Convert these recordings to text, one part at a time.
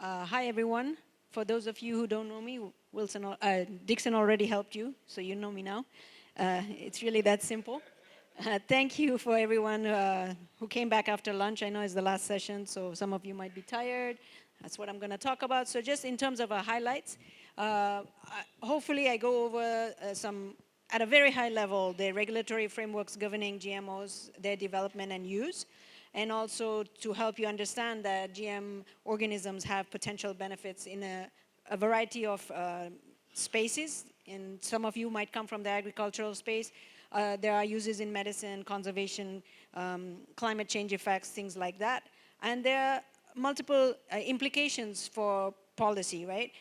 Hi, everyone. For those of you who don't know me, Dixon already helped you, so you know me now. It's really that simple. Thank you for everyone who came back after lunch. I know it's the last session, so some of you might be tired. That's what I'm going to talk about. So just in terms of highlights, hopefully I go over at a very high level, the regulatory frameworks governing GMOs, their development and use, and also to help you understand that GM organisms have potential benefits in a variety of spaces. And some of you might come from the agricultural space. There are uses in medicine, conservation, climate change effects, things like that. And there are multiple implications for policy, right?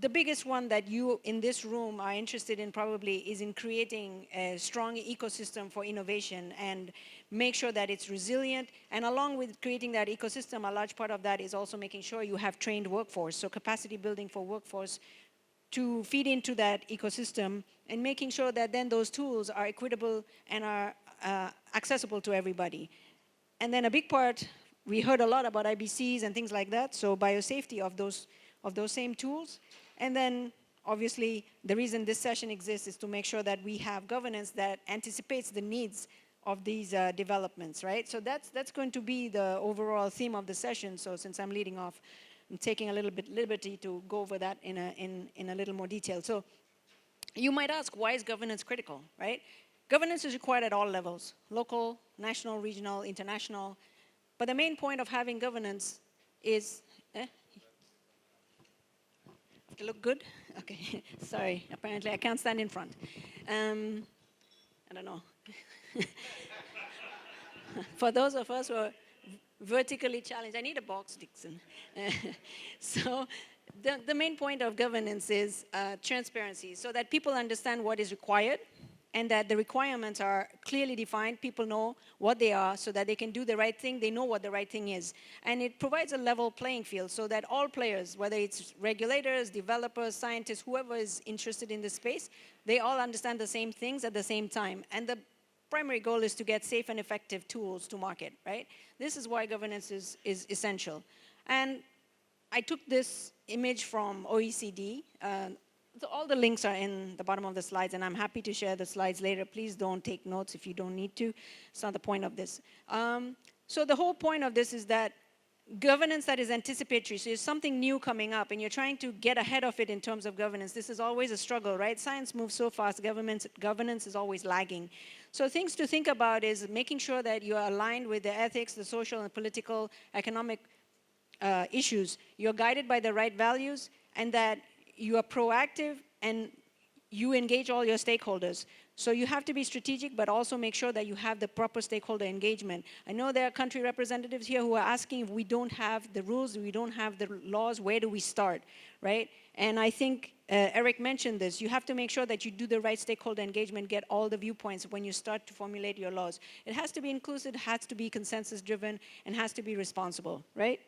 The biggest one that you in this room are interested in probably is in creating a strong ecosystem for innovation and make sure that it's resilient. And along with creating that ecosystem, a large part of that is also making sure you have trained workforce. So capacity building for workforce to feed into that ecosystem and making sure that then those tools are equitable and are accessible to everybody. And then a big part, we heard a lot about IBCs and things like that, so biosafety of those same tools. And then obviously the reason this session exists is to make sure that we have governance that anticipates the needs of these developments, right? So that's going to be the overall theme of the session. So since I'm leading off, I'm taking a little bit liberty to go over that in a little more detail. So you might ask, why is governance critical, right? Governance is required at all levels, local, national, regional, international. But the main point of having governance is, to look good? Okay, sorry, apparently I can't stand in front. I don't know. For those of us who are vertically challenged, I need a box, Dixon. So the main point of governance is transparency, so that people understand what is required and that the requirements are clearly defined. People know what they are so that they can do the right thing. They know what the right thing is. And it provides a level playing field so that all players, whether it's regulators, developers, scientists, whoever is interested in this space, they all understand the same things at the same time. And the primary goal is to get safe and effective tools to market, right? This is why governance is essential. And I took this image from OECD. So all the links are in the bottom of the slides, and I'm happy to share the slides later. Please don't take notes if you don't need to. It's not the point of this. So the whole point of this is that governance that is anticipatory, so there's something new coming up, and you're trying to get ahead of it in terms of governance. This is always a struggle, right? Science moves so fast, governance is always lagging. So things to think about is making sure that you are aligned with the ethics, the social and political, economic issues. You're guided by the right values, and that you are proactive and you engage all your stakeholders. So you have to be strategic, but also make sure that you have the proper stakeholder engagement. I know there are country representatives here who are asking, if we don't have the rules, we don't have the laws, where do we start, right? And I think Eric mentioned this. You have to make sure that you do the right stakeholder engagement, get all the viewpoints when you start to formulate your laws. It has to be inclusive, it has to be consensus-driven, and has to be responsible, right?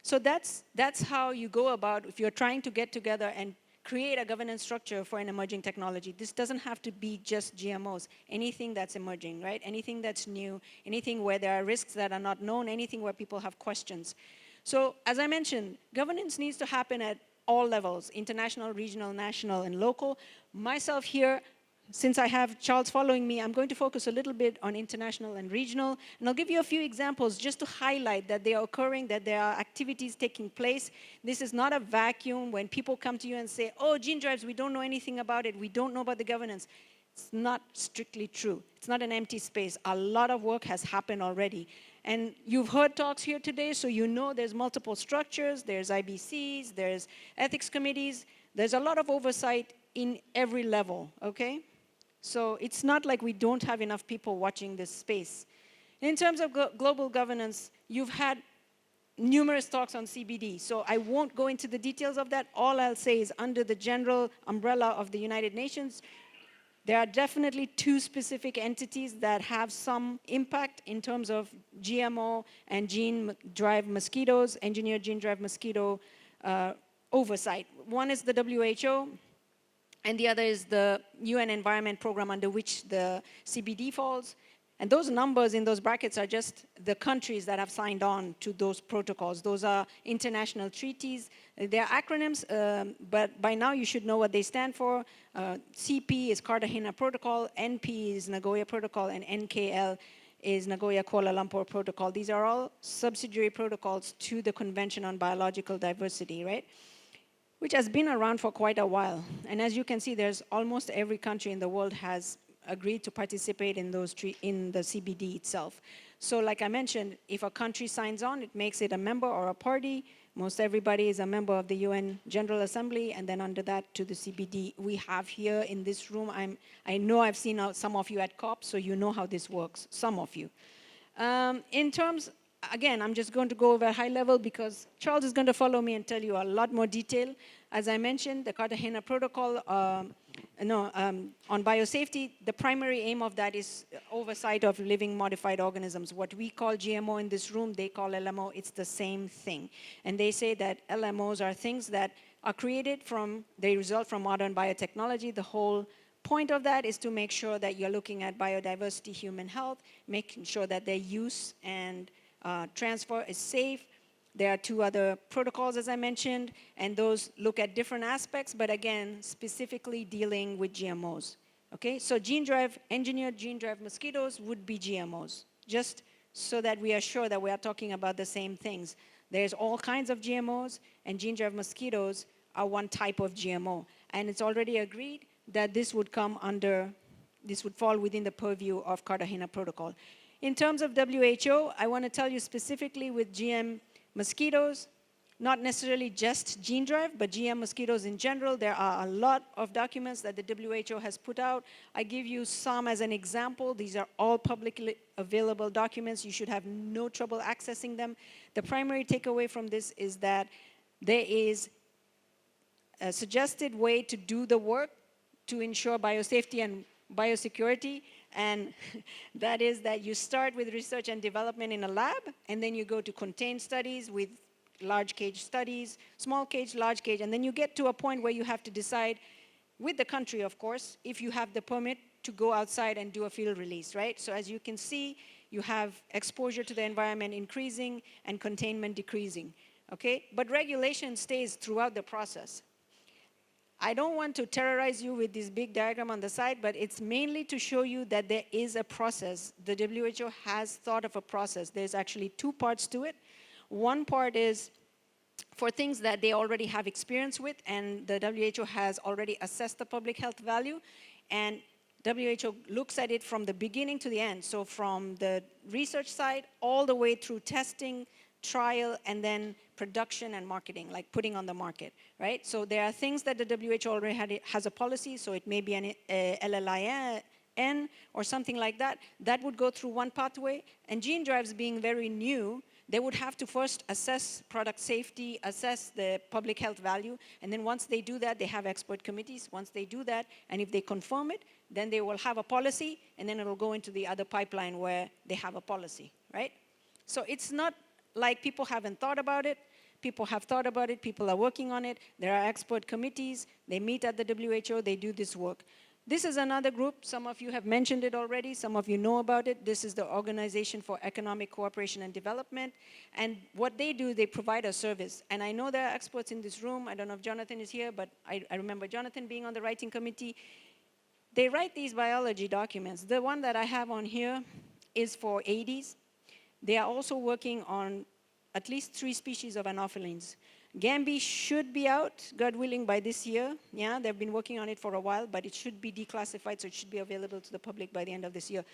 So that's how you go about if you're trying to get together and create a governance structure for an emerging technology. This doesn't have to be just GMOs. Anything that's emerging, right? Anything that's new, anything where there are risks that are not known, anything where people have questions. So as I mentioned, governance needs to happen at all levels, international, regional, national, and local. Myself here, since I have Charles following me, I'm going to focus a little bit on international and regional, and I'll give you a few examples just to highlight that they are occurring, that there are activities taking place. This is not a vacuum when people come to you and say, oh, gene drives, we don't know anything about it, we don't know about the governance. It's not strictly true. It's not an empty space. A lot of work has happened already. And you've heard talks here today, so you know there's multiple structures, there's IBCs, there's ethics committees, there's a lot of oversight in every level, okay? So it's not like we don't have enough people watching this space. In terms of global governance, you've had numerous talks on CBD, so I won't go into the details of that. All I'll say is under the general umbrella of the United Nations, there are definitely two specific entities that have some impact in terms of GMO and gene-drive mosquitoes, engineered gene-drive mosquito oversight. One is the WHO, and the other is the UN Environment Program under which the CBD falls. And those numbers in those brackets are just the countries that have signed on to those protocols. Those are international treaties. They're acronyms, but by now you should know what they stand for. CP is Cartagena Protocol, NP is Nagoya Protocol, and NKL is Nagoya Kuala Lumpur Protocol. These are all subsidiary protocols to the Convention on Biological Diversity, right? Which has been around for quite a while. And as you can see, there's almost every country in the world has agreed to participate in in the CBD itself. So like I mentioned, if a country signs on, it makes it a member or a party. Most everybody is a member of the UN General Assembly, and then under that to the CBD. We have here in this room, I know I've seen some of you at COP, so you know how this works, some of you. In terms, again, I'm just going to go over high level because Charles is going to follow me and tell you a lot more detail. As I mentioned, the Cartagena Protocol on biosafety, the primary aim of that is oversight of living modified organisms. What we call GMO in this room, they call LMO. It's the same thing. And they say that LMOs are things that are created they result from modern biotechnology. The whole point of that is to make sure that you're looking at biodiversity, human health, making sure that their use and transfer is safe. There are 2 other protocols, as I mentioned, and those look at different aspects, but again, specifically dealing with GMOs. Okay, so engineered gene-drive mosquitoes would be GMOs, just so that we are sure that we are talking about the same things. There's all kinds of GMOs, and gene-drive mosquitoes are one type of GMO. And it's already agreed that this would fall within the purview of Cartagena Protocol. In terms of WHO, I want to tell you specifically with GM mosquitoes, not necessarily just gene drive, but GM mosquitoes in general. There are a lot of documents that the WHO has put out. I give you some as an example. These are all publicly available documents. You should have no trouble accessing them. The primary takeaway from this is that there is a suggested way to do the work to ensure biosafety and biosecurity, and that is that you start with research and development in a lab, and then you go to contained studies with large cage studies, small cage, large cage, and then you get to a point where you have to decide, with the country, of course, if you have the permit to go outside and do a field release, right? So as you can see, you have exposure to the environment increasing and containment decreasing, okay? But regulation stays throughout the process. I don't want to terrorize you with this big diagram on the side, but it's mainly to show you that there is a process. The WHO has thought of a process. There's actually 2 parts to it. One part is for things that they already have experience with, and the WHO has already assessed the public health value, and WHO looks at it from the beginning to the end. So from the research side all the way through testing, trial, and then production and marketing, like putting on the market, right? So there are things that the WHO already has a policy, so it may be an LLIN or something like that. That would go through one pathway, and gene drives being very new, they would have to first assess product safety, assess the public health value, and then once they do that, they have expert committees. Once they do that, and if they confirm it, then they will have a policy, and then it will go into the other pipeline where they have a policy, right? So it's not like people haven't thought about it. People have thought about it. People are working on it. There are expert committees. They meet at the WHO. They do this work. This is another group. Some of you have mentioned it already. Some of you know about it. This is the Organization for Economic Cooperation and Development. And what they do, they provide a service. And I know there are experts in this room. I don't know if Jonathan is here, but I remember Jonathan being on the writing committee. They write these biology documents. The one that I have on here is for Aedes. They are also working on at least 3 species of anophelines. Gambi should be out, God willing, by this year. Yeah, they've been working on it for a while, but it should be declassified, so it should be available to the public by the end of this year.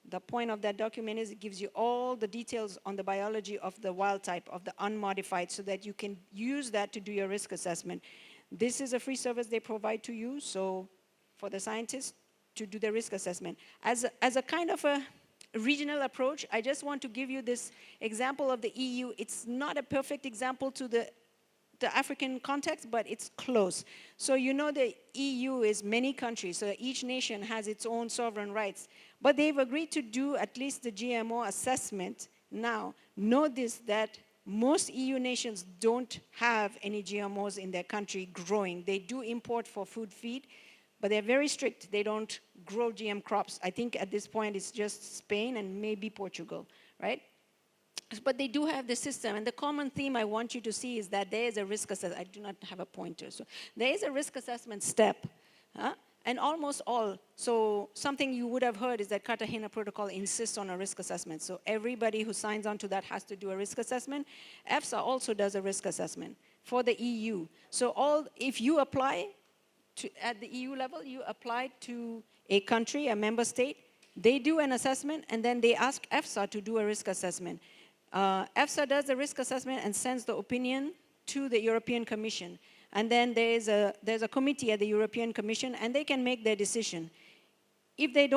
The point of that document is it gives you all the details on the biology of the wild type, of the unmodified, so that you can use that to do your risk assessment. This is a free service they provide to you, so for the scientists to do the risk assessment. As a kind of a regional approach, I just want to give you this example of the EU. It's not a perfect example to the African context, but it's close. So you know the EU is many countries, so each nation has its own sovereign rights. But they've agreed to do at least the GMO assessment now. Know this, that most EU nations don't have any GMOs in their country growing. They do import for food feed, but they're very strict. They don't grow GM crops. I think at this point it's just Spain and maybe Portugal, right? But they do have the system, and the common theme I want you to see is that there is a risk assessment. I do not have a pointer. So there is a risk assessment step, and almost all. So something you would have heard is that Cartagena Protocol insists on a risk assessment. So everybody who signs on to that has to do a risk assessment. EFSA also does a risk assessment for the EU. So if you apply at the EU level, you apply to a country, a member state, they do an assessment, and then they ask EFSA to do a risk assessment. EFSA does the risk assessment and sends the opinion to the European Commission. And then there's a committee at the European Commission, and they can make their decision. If they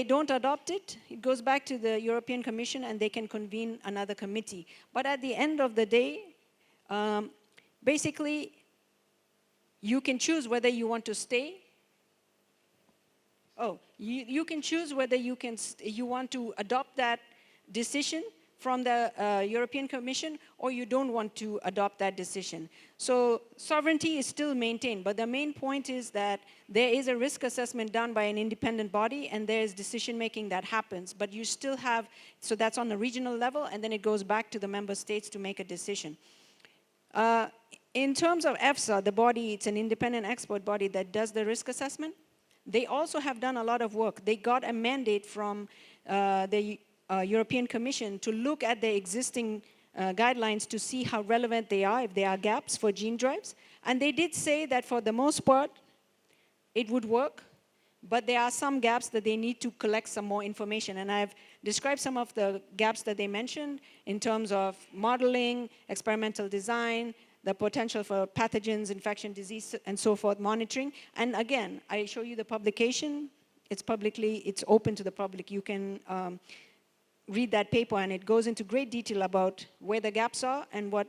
don't adopt it, it goes back to the European Commission, and they can convene another committee. But at the end of the day, basically, you can choose whether you want to stay. You can choose whether you want to adopt that decision from the European Commission, or you don't want to adopt that decision. So sovereignty is still maintained, but the main point is that there is a risk assessment done by an independent body, and there is decision making that happens, but you still have, so that's on the regional level, and then it goes back to the member states to make a decision. In terms of EFSA, the body, it's an independent expert body that does the risk assessment. They also have done a lot of work. They got a mandate from the European Commission to look at the existing guidelines to see how relevant they are, if there are gaps for gene drives. And they did say that for the most part, it would work, but there are some gaps that they need to collect some more information. And I've described some of the gaps that they mentioned in terms of modeling, experimental design, the potential for pathogens, infection, disease, and so forth, monitoring. And again, I show you the publication. It's open to the public. You can read that paper, and it goes into great detail about where the gaps are and what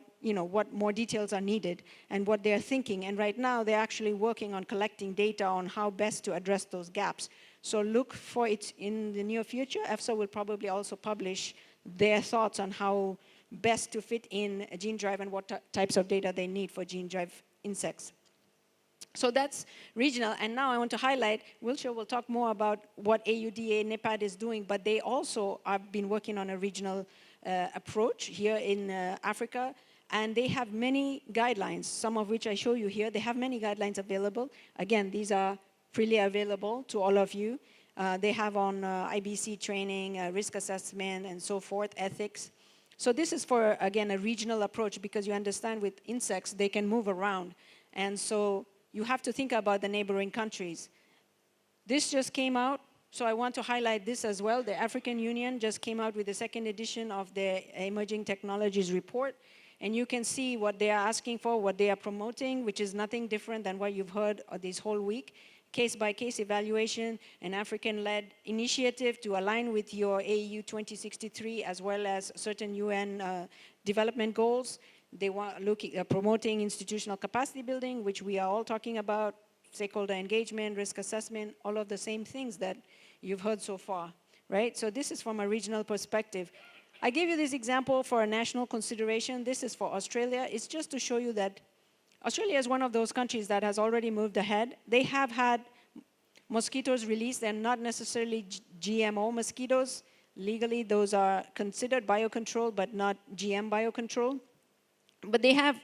more details are needed and what they're thinking. And right now, they're actually working on collecting data on how best to address those gaps. So look for it in the near future. EFSA will probably also publish their thoughts on how best to fit in a gene drive and what types of data they need for gene drive insects. So that's regional, and now I want to highlight, Wilshire will talk more about what AUDA NEPAD is doing, but they also have been working on a regional approach here in Africa, and they have many guidelines, some of which I show you here. They have many guidelines available. Again, these are freely available to all of you. They have on IBC training, risk assessment, and so forth, ethics. So this is for, again, a regional approach, because you understand with insects, they can move around. And so you have to think about the neighboring countries. This just came out, so I want to highlight this as well. The African Union just came out with the second edition of the Emerging Technologies Report. And you can see what they are asking for, what they are promoting, which is nothing different than what you've heard this whole week. Case-by-case evaluation, an African-led initiative to align with your AU 2063, as well as certain UN development goals. They want promoting institutional capacity building, which we are all talking about, stakeholder engagement, risk assessment, all of the same things that you've heard so far, right? So this is from a regional perspective. I gave you this example for a national consideration. This is for Australia. It's just to show you that Australia is one of those countries that has already moved ahead. They have had mosquitoes released. They're not necessarily GMO mosquitoes. Legally, those are considered biocontrol, but not GM biocontrol. But they have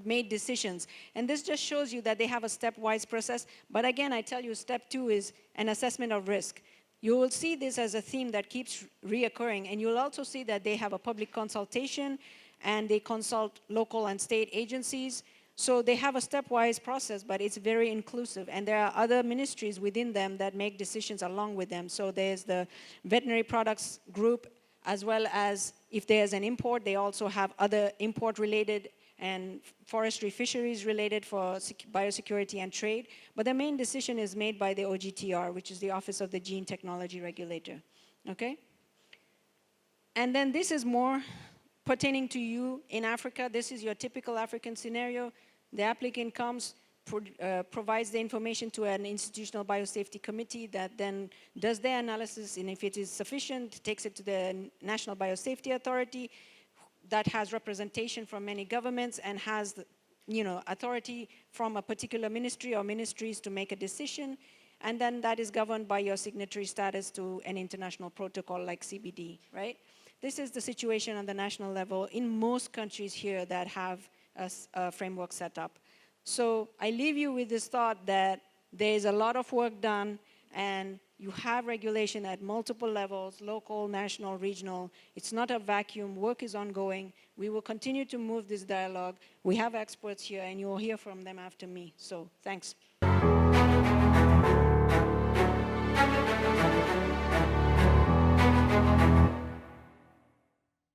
made decisions. And this just shows you that they have a stepwise process. But again, I tell you, step 2 is an assessment of risk. You will see this as a theme that keeps reoccurring. And you'll also see that they have a public consultation, and they consult local and state agencies. So they have a stepwise process, but it's very inclusive. And there are other ministries within them that make decisions along with them. So there's the veterinary products group, as well as if there's an import, they also have other import-related and forestry fisheries related for biosecurity and trade. But the main decision is made by the OGTR, which is the Office of the Gene Technology Regulator, okay? And then this is more pertaining to you in Africa. This is your typical African scenario. The applicant comes, provides the information to an institutional biosafety committee that then does their analysis, and if it is sufficient, takes it to the National Biosafety Authority that has representation from many governments and has authority from a particular ministry or ministries to make a decision, and then that is governed by your signatory status to an international protocol like CBD, right? This is the situation on the national level in most countries here that have a framework set up. So I leave you with this thought that there is a lot of work done, and you have regulation at multiple levels, local, national, regional. It's not a vacuum. Work is ongoing. We will continue to move this dialogue. We have experts here, and you will hear from them after me. So thanks.